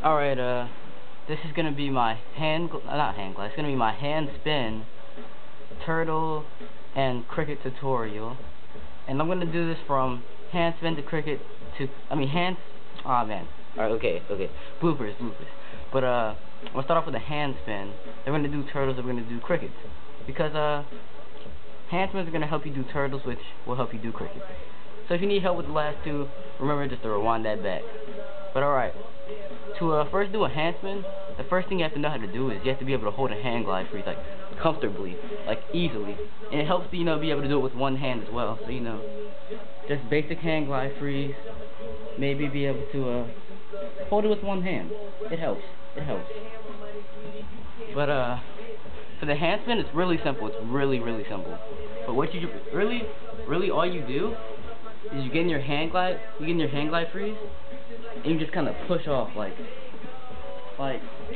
Alright, this is gonna be my not hand glide, it's gonna be my hand spin, turtle, and cricket tutorial. And I'm gonna do this from hand spin to cricket to, oh man. Alright, okay. Bloopers. But, I'm gonna start off with a hand spin. Then we're gonna do turtles, and we're gonna do crickets. Because, hand spins are gonna help you do turtles, which will help you do crickets. So if you need help with the last two, remember just to rewind that back. But alright, to first do a hand spin, the first thing you have to know how to do is you have to be able to hold a hand glide freeze, like, comfortably, like, easily. And it helps you, be able to do it with one hand as well. So, just basic hand glide freeze, maybe be able to, hold it with one hand. It helps. But, for the hand spin, it's really simple. It's really simple. But what you really all you do is you get in your hand glide freeze, and you just kind of push off, like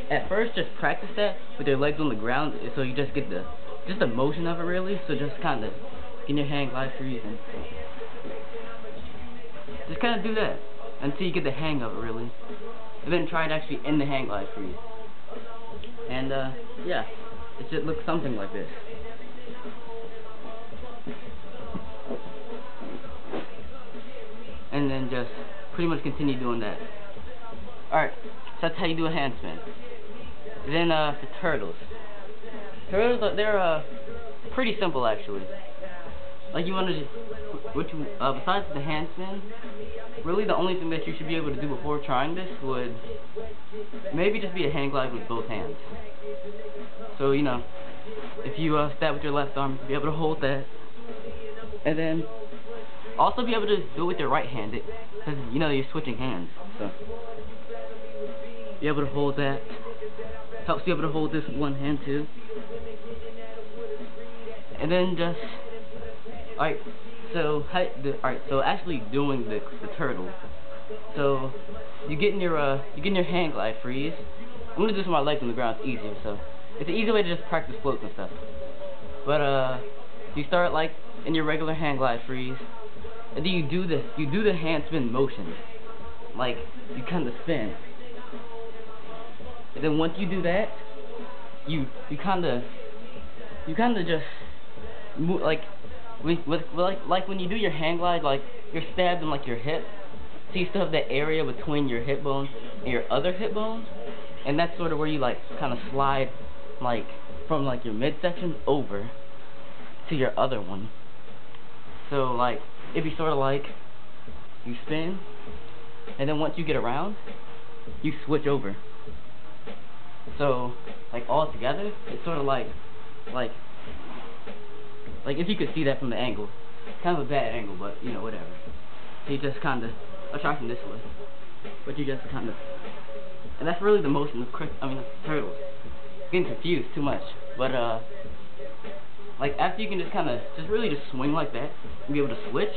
at first just practice that with your legs on the ground, so you just get the motion of it really. So just kind of get in your hand glide freeze and just kind of do that until you get the hang of it really, and then try it actually in the hand glide freeze. And yeah, it should look something like this. And then just pretty much continue doing that. Alright, so that's how you do a hand spin. Then for turtles. Turtles, they're pretty simple actually. Like you want to besides the hand spin, really the only thing that you should be able to do before trying this would maybe just be a hand glide with both hands. So if you stab with your left arm, be able to hold that, and then also be able to do it with your right hand, because you're switching hands. So be able to hold that. Helps you able to hold this with one hand too. And then just so actually doing the turtle. So you get in your hand glide freeze. I'm gonna do this with my legs on the ground. It's easier, so it's an easy way to just practice floats and stuff. But you start like in your regular hand glide freeze, and then you do the hand spin motion, like you kind of spin. And then once you do that, you kind of just move, like when you do your hand glide, like you're stabbed in like your hip, so you still have that area between your hip bones and your other hip bones, and that's sort of where you like kind of slide like from like your midsection over to your other one. So like it'd be sort of like you spin, and then once you get around, you switch over. So like all together, it's sort of like if you could see that from the angle, kind of a bad angle, but whatever. So you just kind of, I'll try from this way, but you just kind of, and that's really the motion of turtles. Getting confused too much, but like after you can just kind of really swing like that and be able to switch,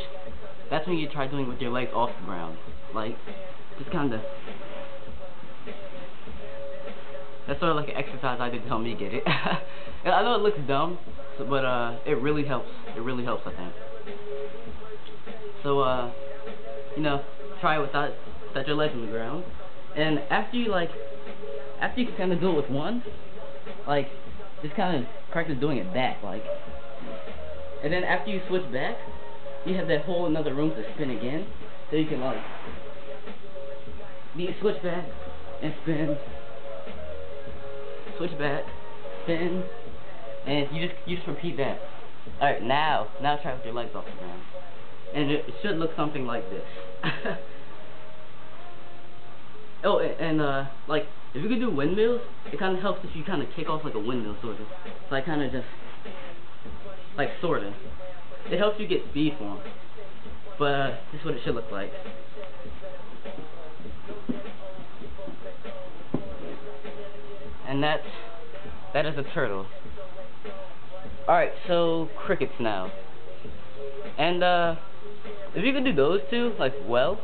that's when you try doing it with your legs off the ground, like just kind of. That's sort of like an exercise I did to help me get it. And I know it looks dumb, but it really helps. It really helps, I think. So try it without your legs on the ground. And after you can kind of do it with one, like just kind of practice doing it back, like. And then after you switch back, you have that whole another room to spin again, so you can switch back and spin. Switch back, spin, and you just repeat that. Alright, now try with your legs off the ground. And it should look something like this. Oh, and like if you could do windmills, it kinda helps if you kinda kick off like a windmill sort of. So I kinda just like sorta. It helps you get speed for them. But this is what it should look like. And that is a turtle. Alright, so crickets now. And if you can do those two, like well,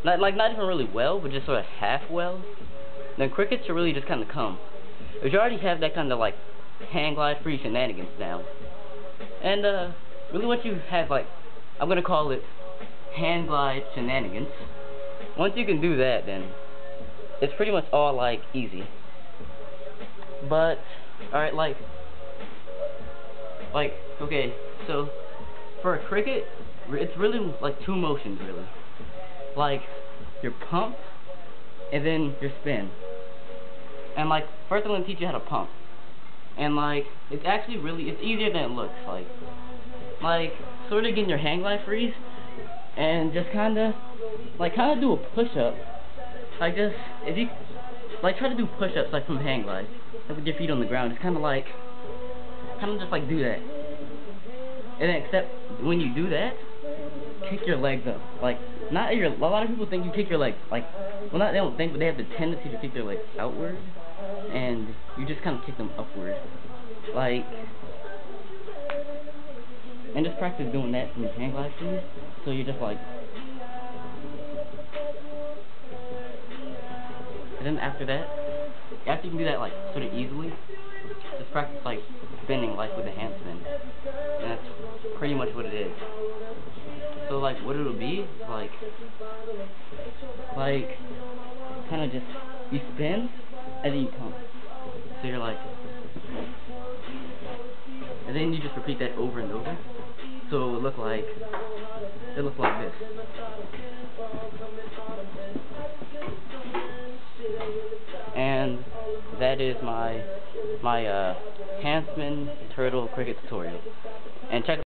not even really well, but just sort of half well, then crickets should really just kind of come. If you already have that kind of like hand glide free shenanigans down. And really what you have, like, I'm gonna call it hand glide shenanigans. Once you can do that, then it's pretty much all like easy. But alright, like okay, so for a cricket, it's really like two motions really. Like your pump and then your spin. And like first I'm gonna teach you how to pump. And like it's actually it's easier than it looks. Like sort of getting your hang glide freeze and just kinda do a push up. Like just if you like try to do push ups like from hang glide, like with your feet on the ground, just kinda just like do that. And then except when you do that, kick your legs up. Like not your a lot of people think you kick your legs like well not they don't think but they have the tendency to kick their legs outward and you just kinda kick them upward. Like and just practice doing that from your hang glide freeze. So you're just like and then after that, after you can do that like sort of easily, just practice like spinning like with a hand spin. And that's pretty much what it is. So like what it'll be like kind of just you spin and then you pump. So you're like and then you just repeat that over and over. So it would look like this. And that is my Handspin turtle cricket tutorial. And check